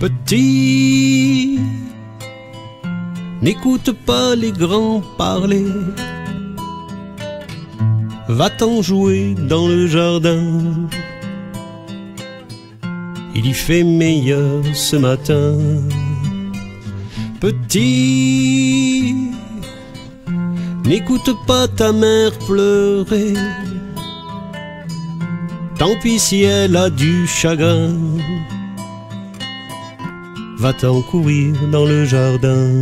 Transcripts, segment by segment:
Petit, n'écoute pas les grands parler. Va-t'en jouer dans le jardin. Il y fait meilleur ce matin. Petit, n'écoute pas ta mère pleurer. Tant pis si elle a du chagrin. Va-t'en courir dans le jardin.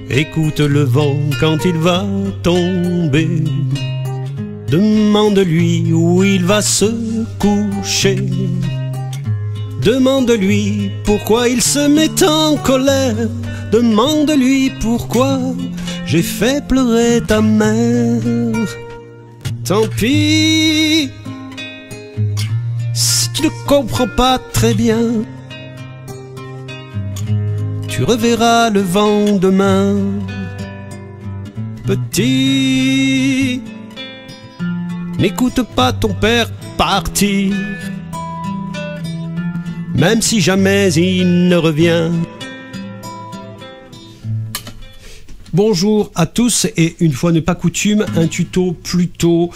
Écoute le vent quand il va tomber. Demande-lui où il va se coucher. Demande-lui pourquoi il se met en colère. Demande-lui pourquoi j'ai fait pleurer ta mère. Tant pis si tu ne comprends pas très bien. Tu reverras le vent demain. Petit, n'écoute pas ton père partir, même si jamais il ne revient. Bonjour à tous, et une fois n'est pas coutume, un tuto plutôt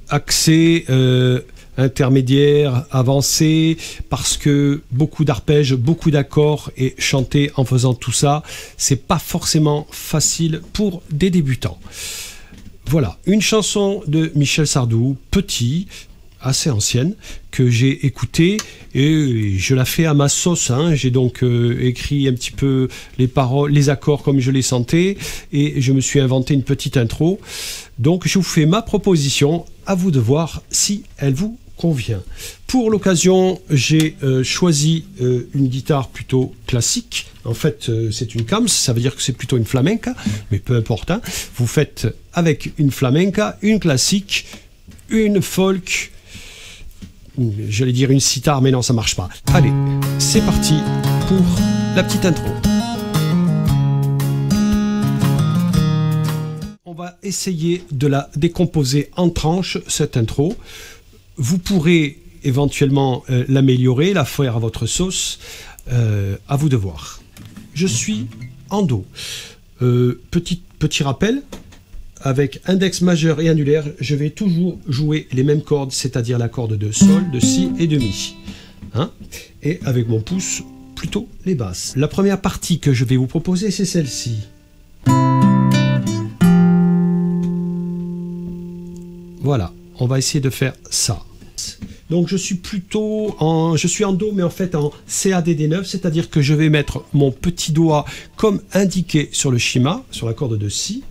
axé intermédiaire, avancé, parce que beaucoup d'arpèges, beaucoup d'accords, et chanter en faisant tout ça, c'est pas forcément facile pour des débutants. Voilà, une chanson de Michel Sardou, Petit, assez ancienne, que j'ai écoutée, et je la fais à ma sauce, hein. J'ai donc écrit un petit peu les paroles, les accords comme je les sentais, et je me suis inventé une petite intro. Donc je vous fais ma proposition, à vous de voir si elle vous convient. Pour l'occasion, j'ai choisi une guitare plutôt classique. En fait, c'est une Cams, ça veut dire que c'est plutôt une flamenca, mais peu importe, hein. Vous faites avec une flamenca, une classique, une folk, j'allais dire une sitar, mais non, ça marche pas. Allez, c'est parti pour la petite intro. On va essayer de la décomposer en tranches, cette intro. Vous pourrez éventuellement l'améliorer, la faire à votre sauce, à vous de voir. Je suis en Do. Petit rappel, avec index majeur et annulaire, je vais toujours jouer les mêmes cordes, c'est-à-dire la corde de Sol, de Si et de Mi. Hein? Et avec mon pouce, plutôt les basses. La première partie que je vais vous proposer, c'est celle-ci. Voilà, on va essayer de faire ça. Donc je suis plutôt en Do, mais en fait en CADD9, c'est-à-dire que je vais mettre mon petit doigt comme indiqué sur le schéma, sur la corde de Si,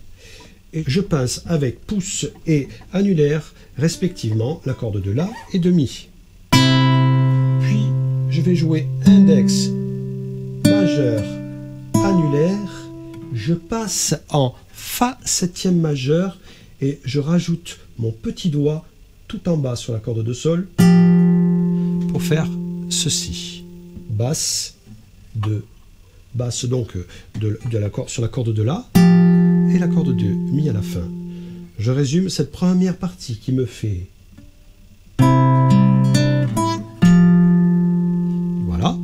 et je pince avec pouce et annulaire respectivement la corde de La et de Mi. Puis je vais jouer index majeur annulaire, je passe en Fa septième majeur et je rajoute mon petit doigt tout en bas sur la corde de Sol pour faire ceci. Basse donc sur la corde de La et la corde de Mi à la fin. Je résume cette première partie qui me fait. Voilà.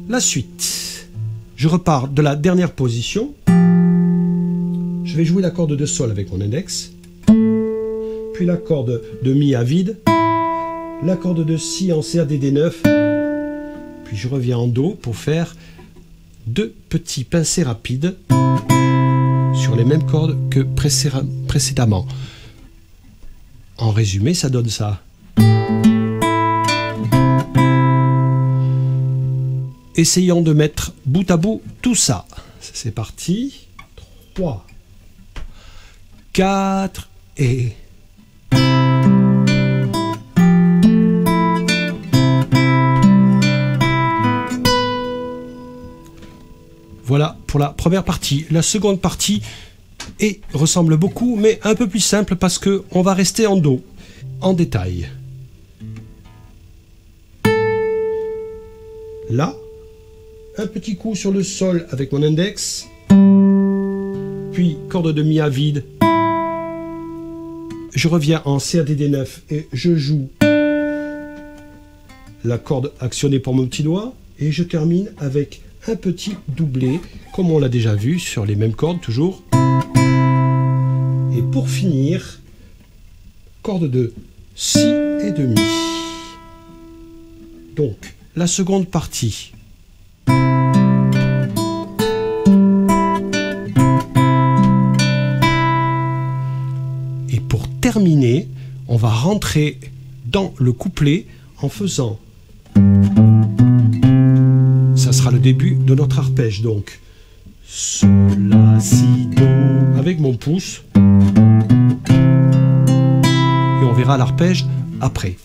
La suite. Je repars de la dernière position. Je vais jouer la corde de Sol avec mon index. Puis la corde de Mi à vide, la corde de Si en CADD9, puis je reviens en Do pour faire deux petits pincés rapides sur les mêmes cordes que précédemment. En résumé, ça donne ça. Essayons de mettre bout à bout tout ça. C'est parti. 3, 4 et... Voilà pour la première partie. La seconde partie ressemble beaucoup, mais un peu plus simple parce qu'on va rester en Do, en détail. Là, un petit coup sur le Sol avec mon index, puis corde de Mi à vide. Je reviens en CADD9 et je joue la corde actionnée pour mon petit doigt et je termine avec un petit doublé, comme on l'a déjà vu sur les mêmes cordes toujours. Et pour finir, corde de si et de mi. Donc, la seconde partie. Et pour terminer, on va rentrer dans le couplet en faisant... Ça sera le début de notre arpège, donc. Sol, la, si, do, avec mon pouce. Et on verra l'arpège après.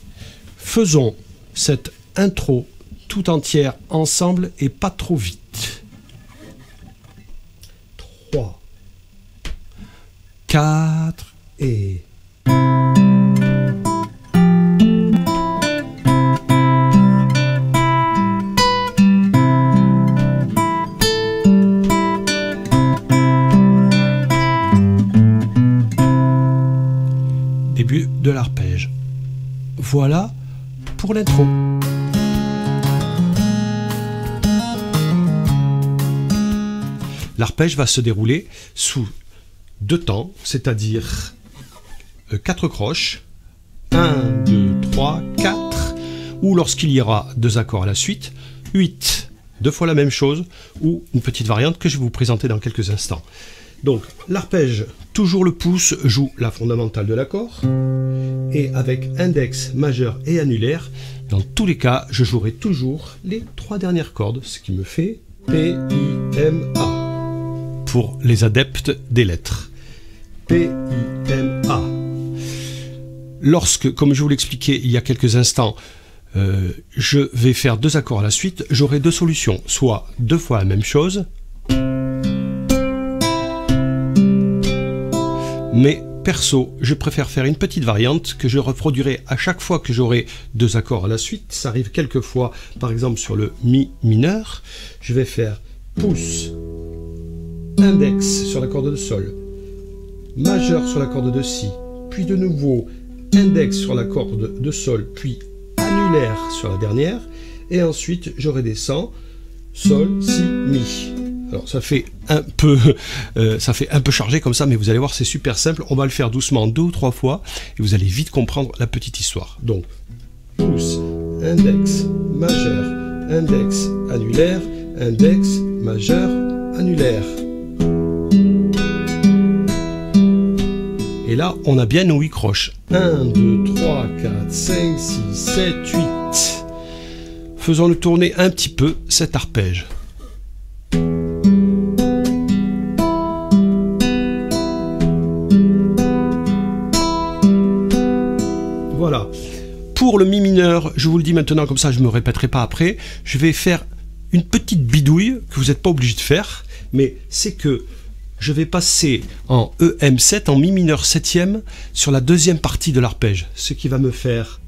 Faisons cette intro tout entière ensemble et pas trop vite. 3, 4 et... Début de l'arpège. Voilà pour l'intro. L'arpège va se dérouler sous 2 temps, c'est-à-dire 4 croches, 1, 2, 3, 4, ou lorsqu'il y aura 2 accords à la suite, 8, 2 fois la même chose, ou une petite variante que je vais vous présenter dans quelques instants. Donc l'arpège, toujours le pouce, joue la fondamentale de l'accord, et avec index, majeur et annulaire, dans tous les cas, je jouerai toujours les 3 dernières cordes, ce qui me fait P, I, M, A. Pour les adeptes des lettres. P, I, M, A. Lorsque, comme je vous l'expliquais il y a quelques instants, je vais faire 2 accords à la suite, j'aurai 2 solutions, soit 2 fois la même chose, mais perso, je préfère faire une petite variante que je reproduirai à chaque fois que j'aurai 2 accords à la suite. Ça arrive quelquefois, par exemple sur le mi mineur, je vais faire pouce, index sur la corde de sol, majeur sur la corde de si, puis de nouveau index sur la corde de sol, puis annulaire sur la dernière, et ensuite je redescends sol, si, mi. Alors ça fait un peu chargé comme ça, mais vous allez voir, c'est super simple. On va le faire doucement 2 ou 3 fois et vous allez vite comprendre la petite histoire. Donc pouce, index, majeur, index, annulaire, index, majeur, annulaire. Et là, on a bien nos 8 croches. 1, 2, 3, 4, 5, 6, 7, 8. Faisons-le tourner un petit peu cet arpège. Voilà. Pour le mi mineur, je vous le dis maintenant, comme ça je ne me répéterai pas après, je vais faire une petite bidouille que vous n'êtes pas obligé de faire, mais c'est que je vais passer en EM7, en mi mineur 7e, sur la deuxième partie de l'arpège, ce qui va me faire...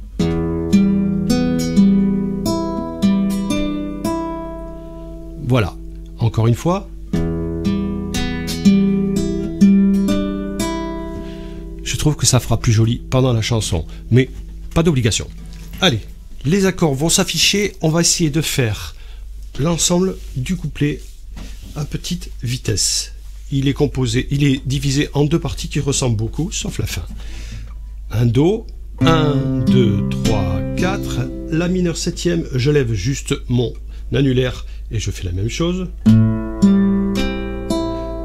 Voilà, encore une fois. Je trouve que ça fera plus joli pendant la chanson, mais pas d'obligation. Allez, les accords vont s'afficher, on va essayer de faire l'ensemble du couplet à petite vitesse. Il est divisé en 2 parties qui ressemblent beaucoup, sauf la fin. Un Do, 1, 2, 3, 4, la mineur 7e, je lève juste mon annulaire et je fais la même chose.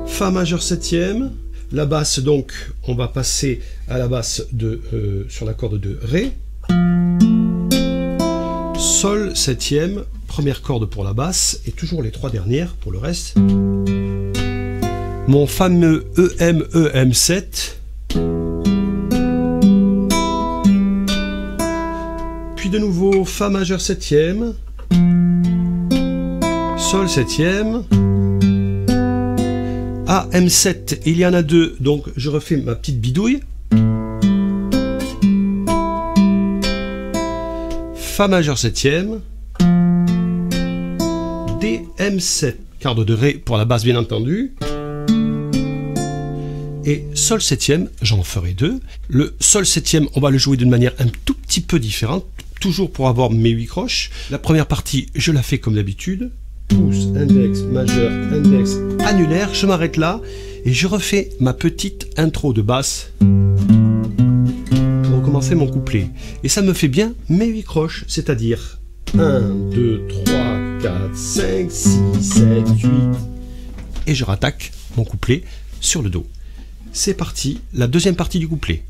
Fa majeur 7e, la basse, donc on va passer à la basse sur la corde de Ré. Sol 7e, première corde pour la basse et toujours les 3 dernières pour le reste. Mon fameux EM7. Puis de nouveau Fa majeur 7e. Sol 7e. A, M7, il y en a 2, donc je refais ma petite bidouille. Fa majeur 7e. D, M7, corde de Ré pour la basse bien entendu. Et Sol 7e, j'en ferai 2. Le Sol 7e, on va le jouer d'une manière un tout petit peu différente, toujours pour avoir mes 8 croches. La première partie, je la fais comme d'habitude. Pouce, index, majeur, index, annulaire. Je m'arrête là et je refais ma petite intro de basse pour recommencer mon couplet. Et ça me fait bien mes 8 croches, c'est-à-dire 1, 2, 3, 4, 5, 6, 7, 8. Et je rattaque mon couplet sur le Do. C'est parti, la deuxième partie du couplet.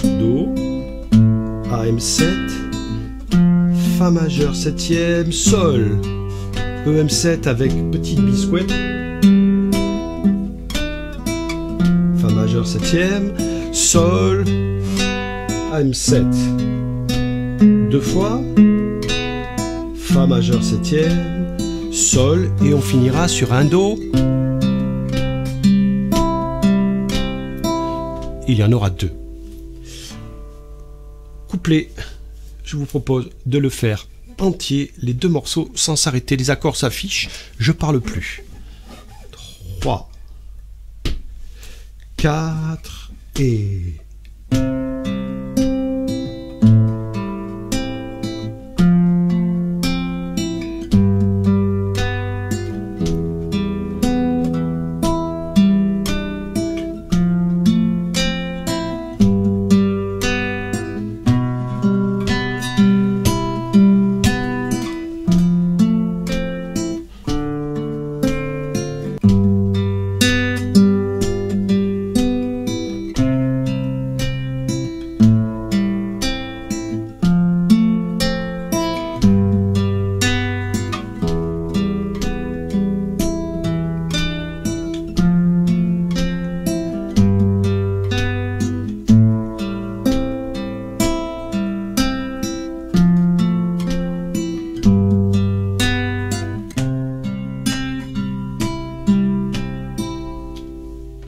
Do, AM7, Fa majeur 7e, Sol, EM7 avec petite bisouette, Fa majeur 7e, Sol, AM7, deux fois, Fa majeur 7e, Sol, et on finira sur un Do. Il y en aura 2. Couplet, je vous propose de le faire entier, les 2 morceaux sans s'arrêter. Les accords s'affichent, je parle plus. 3, 4 et...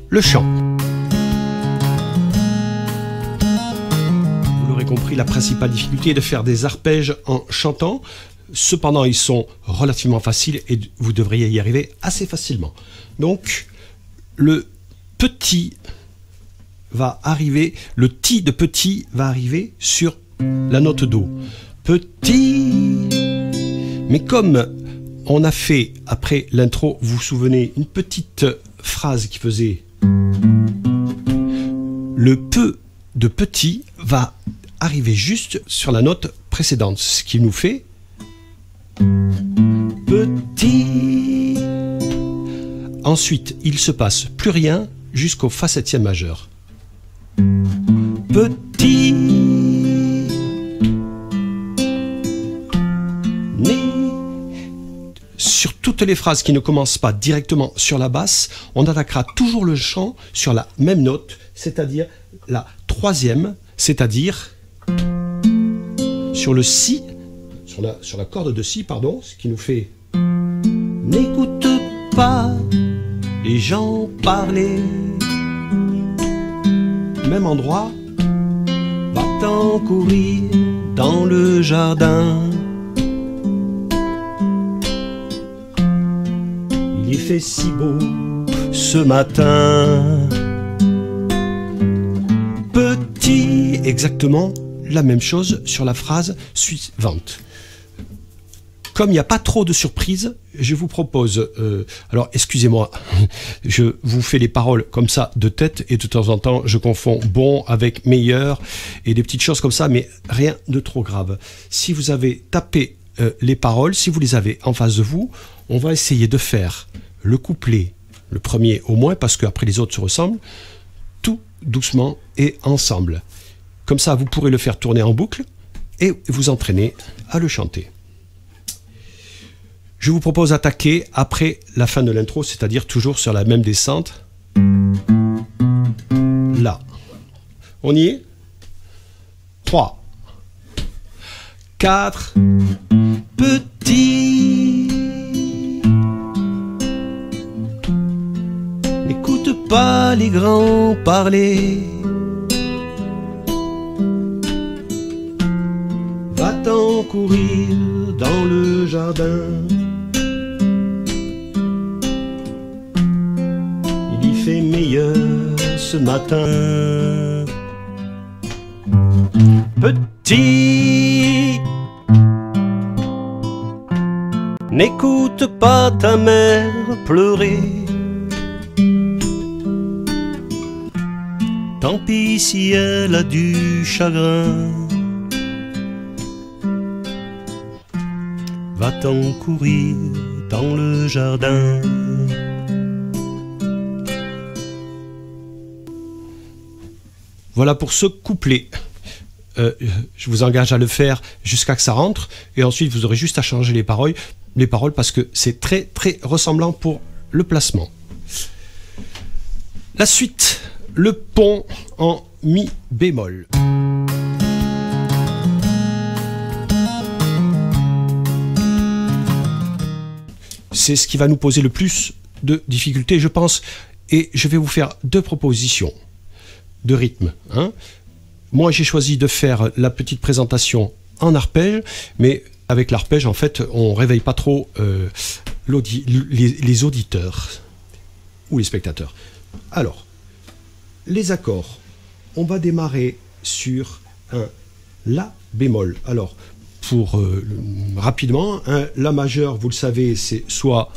Le chant. Vous l'aurez compris, la principale difficulté est de faire des arpèges en chantant. Cependant, ils sont relativement faciles et vous devriez y arriver assez facilement. Donc, le petit va arriver, le ti de petit va arriver sur la note Do. Petit. Mais comme on a fait, après l'intro, vous vous souvenez, une petite phrase qui faisait... Le peu de petit va arriver juste sur la note précédente, ce qui nous fait petit. Ensuite, il se passe plus rien jusqu'au Fa 7e majeur. Petit. Sur toutes les phrases qui ne commencent pas directement sur la basse, on attaquera toujours le chant sur la même note, c'est-à-dire la 3e, c'est-à-dire sur le Si, sur la corde de Si, pardon, ce qui nous fait n'écoute pas les gens parler. Même endroit, va-t'en courir dans le jardin. Il fait si beau ce matin. Petit, exactement la même chose sur la phrase suivante. Comme il n'y a pas trop de surprises, je vous propose, alors excusez-moi, je vous fais les paroles comme ça de tête et de temps en temps je confonds bon avec meilleur et des petites choses comme ça, mais rien de trop grave. Si vous avez tapé les paroles, si vous les avez en face de vous, on va essayer de faire le couplet, le premier au moins, parce qu'après les autres se ressemblent, tout doucement et ensemble. Comme ça, vous pourrez le faire tourner en boucle et vous entraîner à le chanter. Je vous propose d'attaquer après la fin de l'intro, c'est-à-dire toujours sur la même descente. Là. On y est? 3, 4, petit. N'écoute pas les grands parler. Va-t'en courir dans le jardin. Il y fait meilleur ce matin. Petit. Petit, n'écoute pas ta mère pleurer. Tant pis si elle a du chagrin. Va-t'en courir dans le jardin. Voilà pour ce couplet. Je vous engage à le faire jusqu'à que ça rentre, et ensuite vous aurez juste à changer les paroles parce que c'est très très ressemblant pour le placement. La suite, le pont en mi bémol. C'est ce qui va nous poser le plus de difficultés, je pense, et je vais vous faire deux propositions de rythme. Moi, j'ai choisi de faire la petite présentation en arpège, mais avec l'arpège, en fait, on ne réveille pas trop les auditeurs ou les spectateurs. Alors, les accords. On va démarrer sur un La bémol. Alors, pour rapidement, un La majeur, vous le savez, c'est soit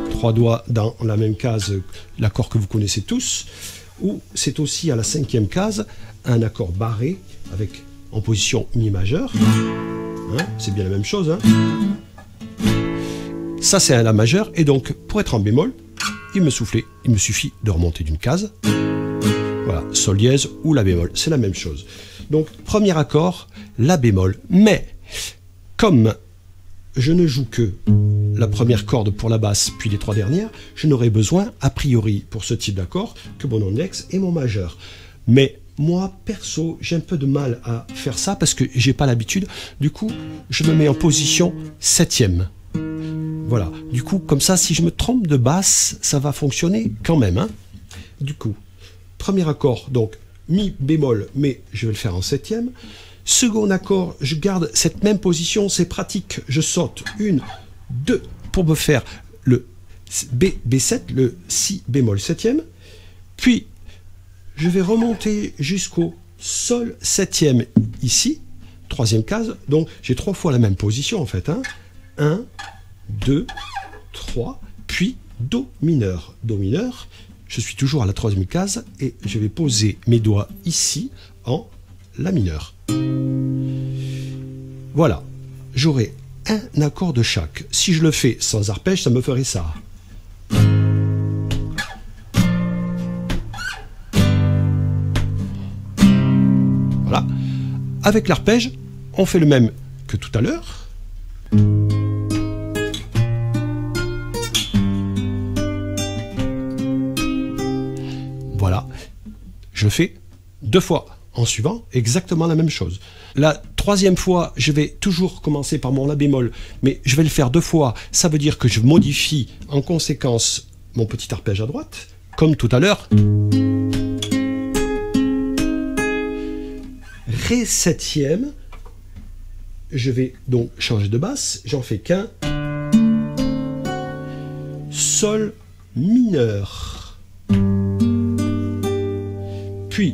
3 doigts dans la même case, l'accord que vous connaissez tous, ou c'est aussi à la 5e case, un accord barré avec en position Mi majeur. C'est bien la même chose. Ça, c'est un La majeur, et donc pour être en bémol, il me suffit de remonter d'une case. Voilà, Sol dièse ou La bémol, c'est la même chose. Donc, premier accord, La bémol. Mais, comme je ne joue que la première corde pour la basse, puis les 3 dernières, je n'aurai besoin, a priori, pour ce type d'accord, que mon index et mon majeur. Mais moi, perso, j'ai un peu de mal à faire ça parce que j'ai pas l'habitude. Du coup, je me mets en position 7e. Voilà. Du coup, comme ça, si je me trompe de basse, ça va fonctionner quand même. Du coup, premier accord, donc Mi bémol, mais je vais le faire en 7e. Second accord, je garde cette même position, c'est pratique. Je saute 1, 2 pour me faire le B7, le Si bémol 7e. Puis, je vais remonter jusqu'au Sol 7e ici, 3e case. Donc, j'ai 3 fois la même position en fait. 1, 2, 3, puis Do mineur. Do mineur, je suis toujours à la 3e case et je vais poser mes doigts ici en La mineur. Voilà, j'aurai un accord de chaque. Si je le fais sans arpège, ça me ferait ça. Voilà. Avec l'arpège, on fait le même que tout à l'heure. Voilà, je le fais 2 fois. En suivant, exactement la même chose. La 3e fois, je vais toujours commencer par mon La bémol, mais je vais le faire 2 fois. Ça veut dire que je modifie en conséquence mon petit arpège à droite, comme tout à l'heure. Ré 7e, je vais donc changer de basse, j'en fais qu'un. Sol mineur. Puis,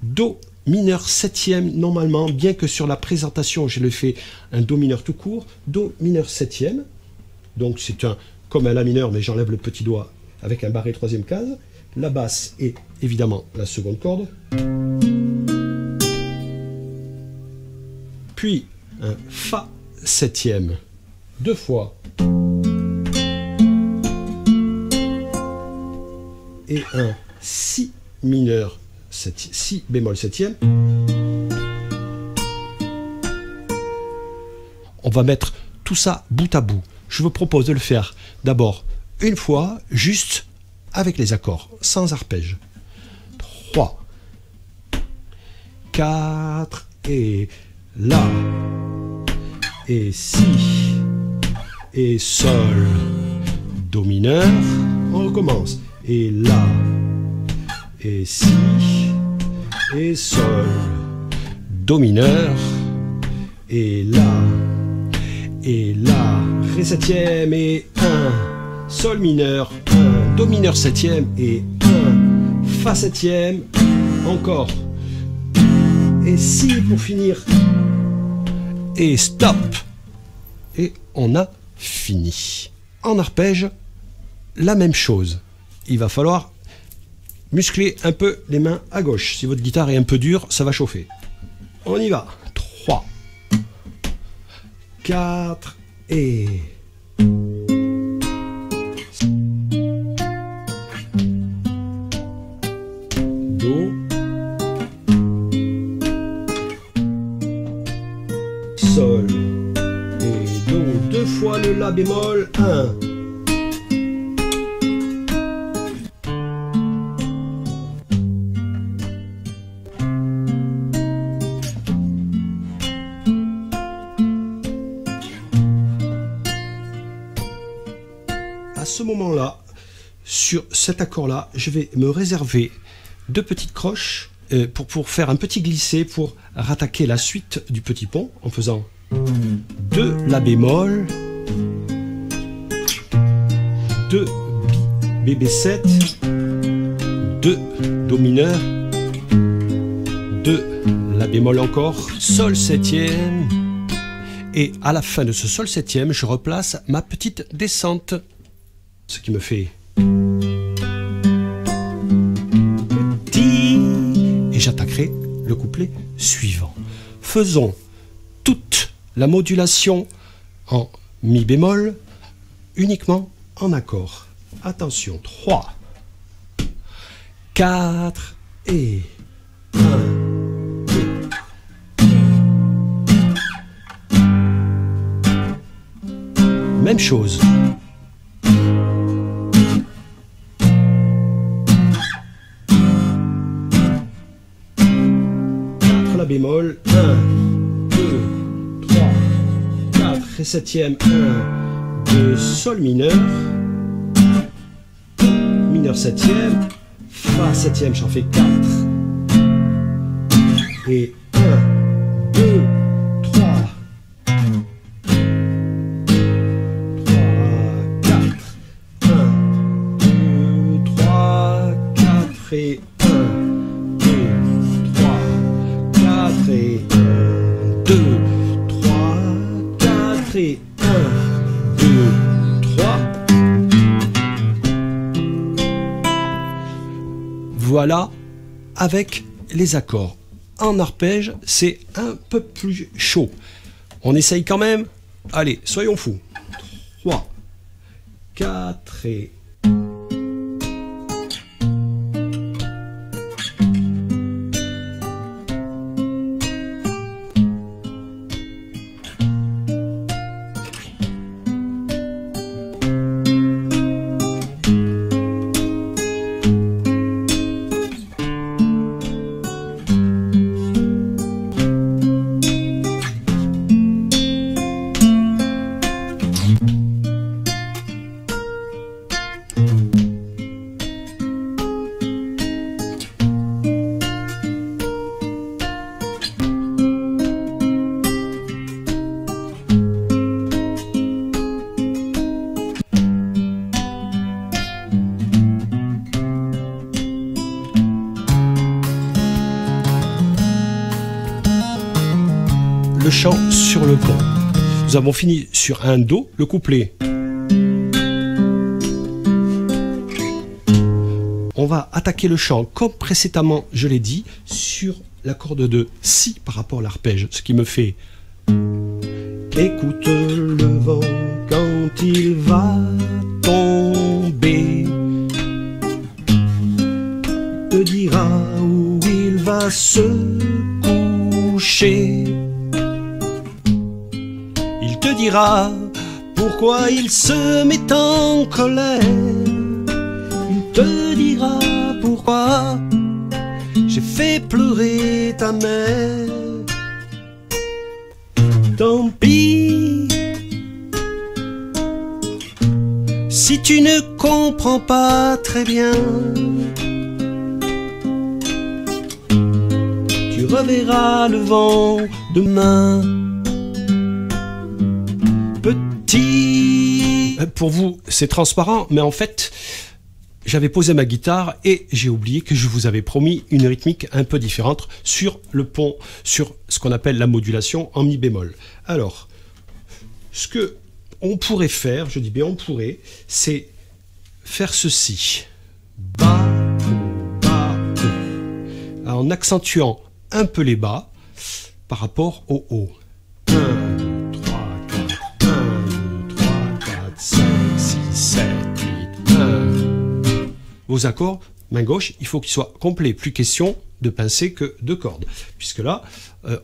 Do mineur 7e, normalement, bien que sur la présentation, je le fais un Do mineur tout court, Do mineur 7e, donc c'est comme un La mineur, mais j'enlève le petit doigt avec un barré 3e case, la basse et évidemment la seconde corde, puis un Fa 7e, 2 fois, et un Si mineur, Si bémol 7e. On va mettre tout ça bout à bout. Je vous propose de le faire d'abord une fois, juste avec les accords, sans arpège. 3, 4, et La, et Si, et Sol, Do mineur. On recommence. Et La, et Si, et Sol, Do mineur, et La, Ré 7e, et 1, Sol mineur, 1, Do mineur 7e, et 1, Fa 7e, encore, et Si pour finir, et stop. Et on a fini. En arpège, la même chose. Il va falloir muscler un peu les mains à gauche. Si votre guitare est un peu dure, ça va chauffer. On y va. 3, 4 et... Do, Sol et Do. 2 fois le La bémol. 1. À ce moment-là, sur cet accord-là, je vais me réserver 2 petites croches pour faire un petit glissé pour rattaquer la suite du petit pont en faisant 2 La bémol, 2 BB7, 2 Do mineur, 2 La bémol encore, Sol septième, et à la fin de ce Sol septième, je replace ma petite descente. Ce qui me fait petit, et j'attaquerai le couplet suivant. Faisons toute la modulation en mi bémol, uniquement en accord. Attention, 3, 4 et 1, 2. Même chose. La bémol, 1, 2, 3, 4 et septième, 1, 2, Sol mineur, mineur septième, Fa septième, j'en fais 4, et 1, 2, 3, 4, 1, 2, 3, 4 et 1, 2, 3, 4 et 1, 2, 3, 4 et 1, 2, 3. Voilà avec les accords. En arpège, c'est un peu plus chaud. On essaye quand même. Allez, soyons fous. 3, 4 et... Le chant sur le pont. Nous avons fini sur un Do, le couplet. On va attaquer le chant comme précédemment, je l'ai dit, sur la corde de Si par rapport à l'arpège, ce qui me fait écoute le vent quand il va tomber, te dira où il va se coucher. Il te dira pourquoi il se met en colère. Il te dira pourquoi j'ai fait pleurer ta mère. Tant pis si tu ne comprends pas très bien. Tu reverras le vent demain. Petit. Pour vous, c'est transparent, mais en fait, j'avais posé ma guitare et j'ai oublié que je vous avais promis une rythmique un peu différente sur le pont, sur ce qu'on appelle la modulation en mi bémol. Alors, ce que on pourrait faire, je dis bien on pourrait, c'est faire ceci. Bas, bas, en accentuant un peu les bas par rapport au haut. 1, 2, 3, 4, 1, 2, 3, 4, 5, 6, 7, 8, 1. Vos accords, main gauche, il faut qu'ils soient complets. Plus question de pincer que de cordes. Puisque là,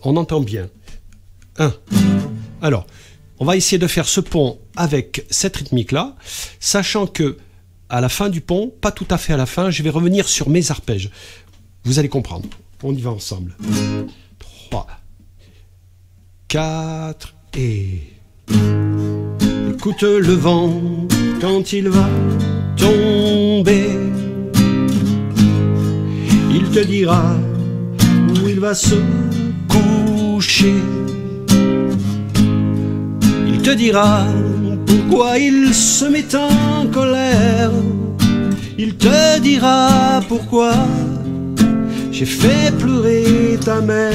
on entend bien. 1. Alors, on va essayer de faire ce pont avec cette rythmique-là, sachant que à la fin du pont, pas tout à fait à la fin, je vais revenir sur mes arpèges. Vous allez comprendre. On y va ensemble. 3, 4 et... Écoute le vent quand il va tomber. Il te dira où il va se coucher. Il te dira pourquoi il se met en colère. Il te dira pourquoi j'ai fait pleurer ta mère.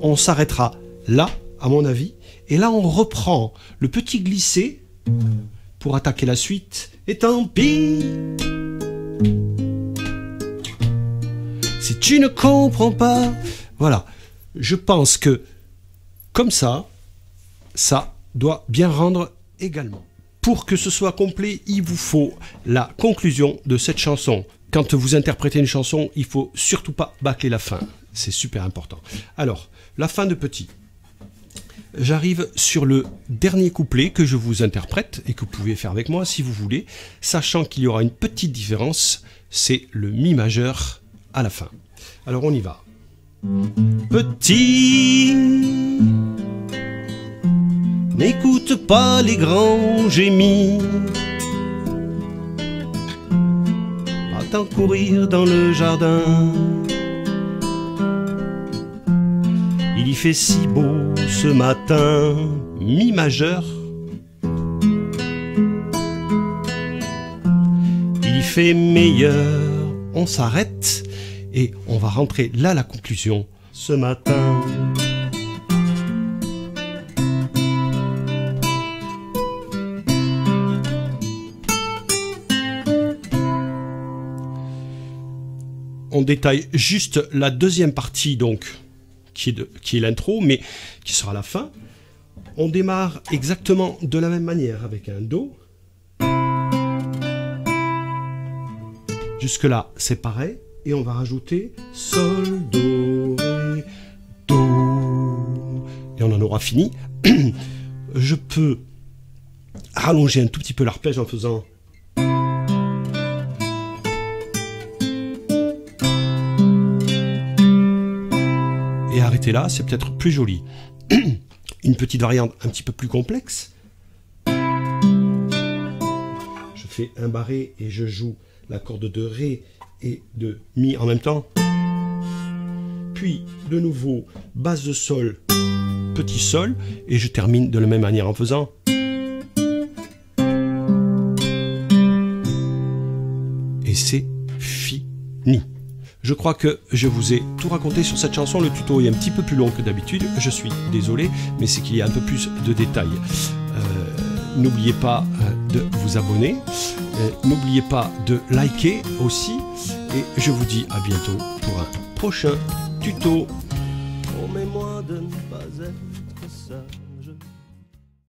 On s'arrêtera là, à mon avis, et là on reprend le petit glissé pour attaquer la suite. Et tant pis si tu ne comprends pas. Voilà, je pense que comme ça doit bien rendre également. Pour que ce soit complet, il vous faut la conclusion de cette chanson. Quand vous interprétez une chanson, il ne faut surtout pas bâcler la fin. C'est super important. Alors, la fin de petit. J'arrive sur le dernier couplet que je vous interprète et que vous pouvez faire avec moi si vous voulez, sachant qu'il y aura une petite différence, c'est le mi majeur à la fin. Alors on y va. Petit, n'écoute pas les grands gémis. Va-t'en courir dans le jardin. Il y fait si beau ce matin. Mi majeur. Il y fait meilleur. On s'arrête et on va rentrer là la conclusion. Ce matin. On détaille juste la deuxième partie donc qui est l'intro, mais qui sera la fin. On démarre exactement de la même manière avec un Do. Jusque là, c'est pareil. Et on va rajouter Sol, Do, Ré, Do. Et on en aura fini. Je peux rallonger un tout petit peu l'arpège en faisant... Et arrêter là, c'est peut-être plus joli. Une petite variante un petit peu plus complexe. Je fais un barré et je joue la corde de Ré et de Mi en même temps. Puis, de nouveau, basse de Sol, petit Sol, et je termine de la même manière en faisant... Et c'est fini. Je crois que je vous ai tout raconté sur cette chanson. Le tuto est un petit peu plus long que d'habitude. Je suis désolé, mais c'est qu'il y a un peu plus de détails. N'oubliez pas de vous abonner. N'oubliez pas de liker aussi. Et je vous dis à bientôt pour un prochain tuto. Promets-moi de ne pas être ça.